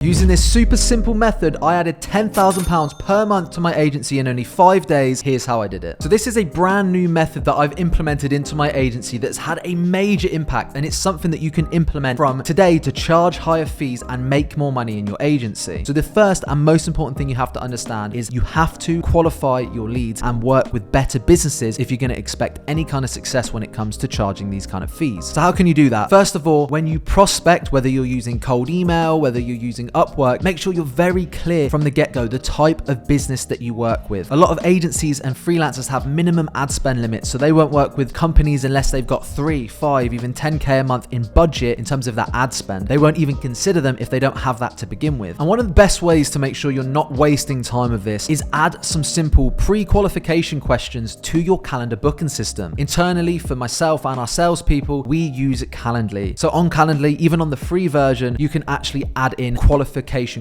Using this super simple method, I added £10,000 per month to my agency in only 5 days. Here's how I did it. So this is a brand new method that I've implemented into my agency that's had a major impact, and it's something that you can implement from today to charge higher fees and make more money in your agency. So the first and most important thing you have to understand is you have to qualify your leads and work with better businesses if you're going to expect any kind of success when it comes to charging these kind of fees. So how can you do that? First of all, when you prospect, whether you're using cold email, whether you're using Upwork, make sure you're very clear from the get-go the type of business that you work with. A lot of agencies and freelancers have minimum ad spend limits, so they won't work with companies unless they've got 3, 5, even 10K a month in budget in terms of that ad spend. They won't even consider them if they don't have that to begin with. And one of the best ways to make sure you're not wasting time with this is add some simple pre-qualification questions to your calendar booking system. Internally, for myself and our salespeople, we use Calendly. So on Calendly, even on the free version, you can actually add in qualification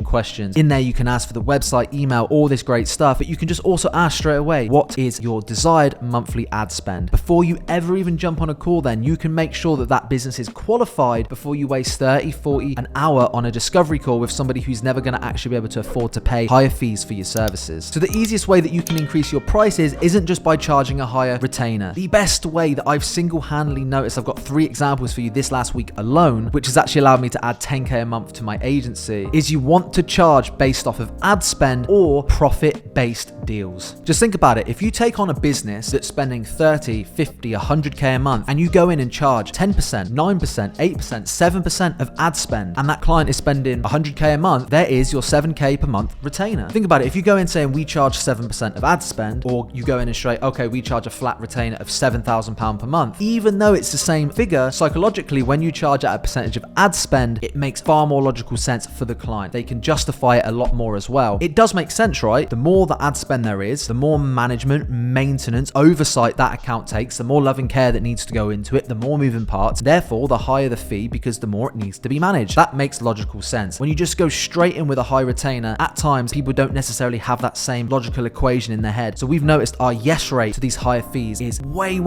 questions. In there, you can ask for the website, email, all this great stuff, but you can just also ask straight away, what is your desired monthly ad spend? Before you ever even jump on a call, then you can make sure that that business is qualified before you waste 30, 40 an hour on a discovery call with somebody who's never going to actually be able to afford to pay higher fees for your services. So the easiest way that you can increase your prices isn't just by charging a higher retainer. The best way that I've single-handedly noticed, I've got 3 examples for you this last week alone, which has actually allowed me to add 10K a month to my agency, is you want to charge based off of ad spend or profit-based deals. Just think about it. If you take on a business that's spending 30, 50, 100K a month, and you go in and charge 10%, 9%, 8%, 7% of ad spend, and that client is spending 100K a month, there is your 7K per month retainer. Think about it. If you go in saying we charge 7% of ad spend, or you go in and straight, okay, we charge a flat retainer of £7,000 per month, even though it's the same figure, psychologically, when you charge at a percentage of ad spend, it makes far more logical sense for the client. They can justify it a lot more as well. It does make sense, right? The more the ad spend there is, the more management, maintenance, oversight that account takes, the more love and care that needs to go into it, the more moving parts, therefore the higher the fee because the more it needs to be managed. That makes logical sense. When you just go straight in with a high retainer, at times people don't necessarily have that same logical equation in their head. So we've noticed our yes rate to these higher fees is way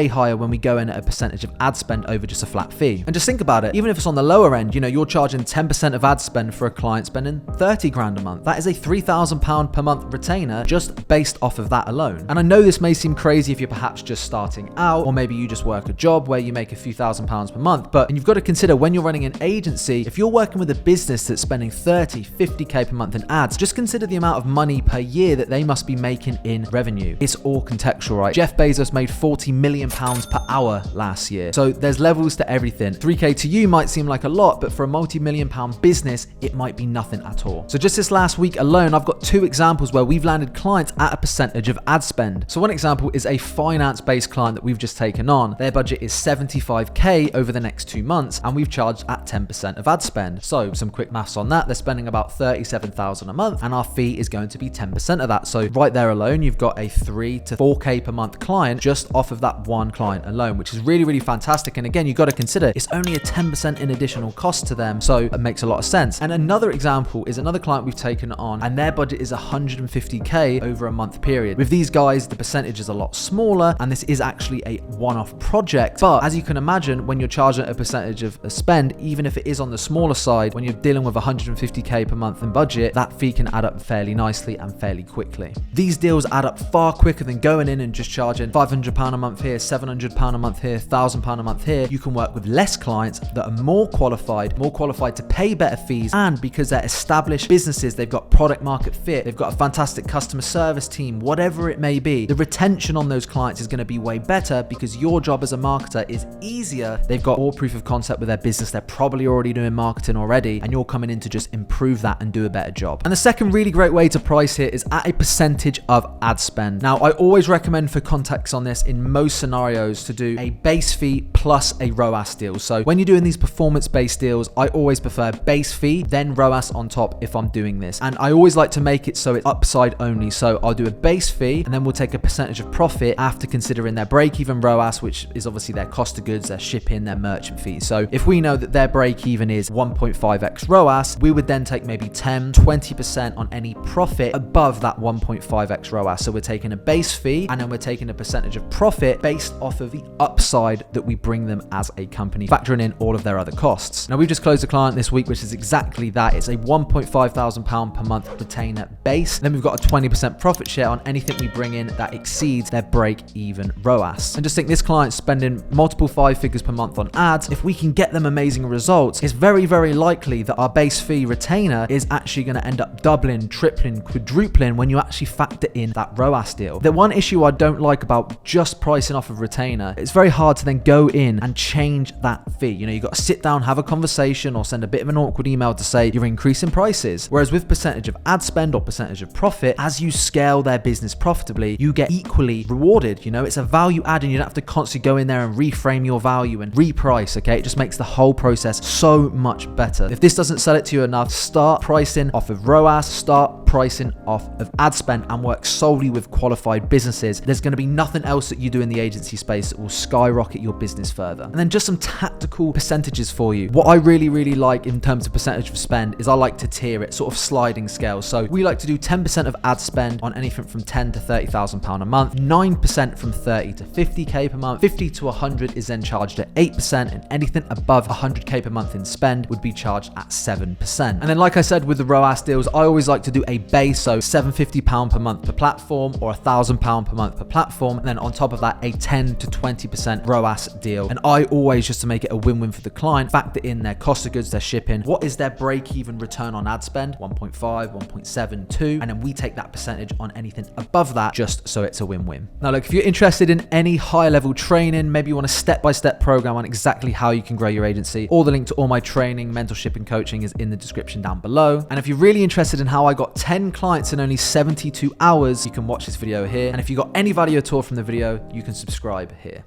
higher when we go in at a percentage of ad spend over just a flat fee. And just think about it, even if it's on the lower end, you're charging 10% of ad spend for a client spending 30 grand a month. That is a £3,000 per month retainer just based off of that alone. And I know this may seem crazy if you're perhaps just starting out, or maybe you just work a job where you make a few £1,000s per month, but you've got to consider when you're running an agency, if you're working with a business that's spending 30, 50K per month in ads, just consider the amount of money per year that they must be making in revenue. It's all contextual, right? Jeff Bezos made £40 million per hour last year. So there's levels to everything. 3K to you might seem like a lot, but for a multi-million-pound business, it might be nothing at all. So just this last week alone, I've got 2 examples where we've landed clients at a percentage of ad spend. So one example is a finance-based client that we've just taken on. Their budget is 75K over the next 2 months, and we've charged at 10% of ad spend. So some quick maths on that, they're spending about 37,000 a month, and our fee is going to be 10% of that. So right there alone, you've got a 3 to 4K per month client just off of that one client alone, which is really fantastic. And again, you've got to consider it's only a 10% in additional cost to them, so it makes a lot of sense. And another example is another client we've taken on, and their budget is 150K over a month period. With these guys, the percentage is a lot smaller, and this is actually a one-off project. But as you can imagine, when you're charging a percentage of a spend, even if it is on the smaller side, when you're dealing with 150K per month in budget, that fee can add up fairly nicely and fairly quickly. These deals add up far quicker than going in and just charging £500 a month here, £700 a month here, £1,000 a month here. You can work with less clients that are more qualified to pay better fees, and because they're established businesses, they've got product market fit, they've got a fantastic customer service team, whatever it may be, the retention on those clients is going to be way better because your job as a marketer is easier. They've got all proof of concept with their business, they're probably already doing marketing already, and you're coming in to just improve that and do a better job. And the second really great way to price here is at a percentage of ad spend. Now, I always recommend, for context on this, in most scenarios to do a base fee plus a ROAS deal. So when you're doing these performance-based deals, I always prefer base fee, then ROAS on top if I'm doing this. And I always like to make it so it's upside only. So I'll do a base fee, and then we'll take a percentage of profit after considering their break-even ROAS, which is obviously their cost of goods, their shipping, their merchant fees. So if we know that their break-even is 1.5x ROAS, we would then take maybe 10, 20% on any profit above that 1.5x ROAS. So we're taking a base fee, and then we're taking a percentage of profit based off of the upside that we bring them as a company, factoring in all of their other costs. Now, we've just closed a client this week which which is exactly that. It's a £1,500 per month retainer base. Then we've got a 20% profit share on anything we bring in that exceeds their break-even ROAS. And just think, this client's spending multiple 5 figures per month on ads. If we can get them amazing results, it's very, very likely that our base fee retainer is actually going to end up doubling, tripling, quadrupling when you actually factor in that ROAS deal. The one issue I don't like about just pricing off of retainer, it's very hard to then go in and change that fee. You know, you got to sit down, have a conversation, or send a bit of an awkward email to say you're increasing prices. Whereas with percentage of ad spend or percentage of profit, as you scale their business profitably, you get equally rewarded. You know, it's a value add and you don't have to constantly go in there and reframe your value and reprice, okay? It just makes the whole process so much better. If this doesn't sell it to you enough, start pricing off of ROAS, start pricing off of ad spend, and work solely with qualified businesses. There's going to be nothing else that you do in the agency space that will skyrocket your business further. And then just some tactical percentages for you. What I really, really like in terms of percentage of spend is I like to tier it, sort of sliding scale. So we like to do 10% of ad spend on anything from £10,000 to £30,000 a month, 9% from 30 to 50k per month, 50 to 100 is then charged at 8%, and anything above 100k per month in spend would be charged at 7%. And then, like I said, with the ROAS deals, I always like to do a base, so £750 per month per platform or £1,000 per month per platform, and then on top of that, a 10 to 20% ROAS deal. And I always, just to make it a win-win for the client, factor in their cost of goods, their shipping, what is their break-even return on ad spend, 1.5, 1.7, 2, and then we take that percentage on anything above that, just so it's a win-win. Now look, if you're interested in any high-level training, maybe you want a step-by-step program on exactly how you can grow your agency, all the link to all my training, mentorship, and coaching is in the description down below. And if you're really interested in how I got 10 clients in only 72 hours, you can watch this video here. And if you got any value at all from the video, you can subscribe here.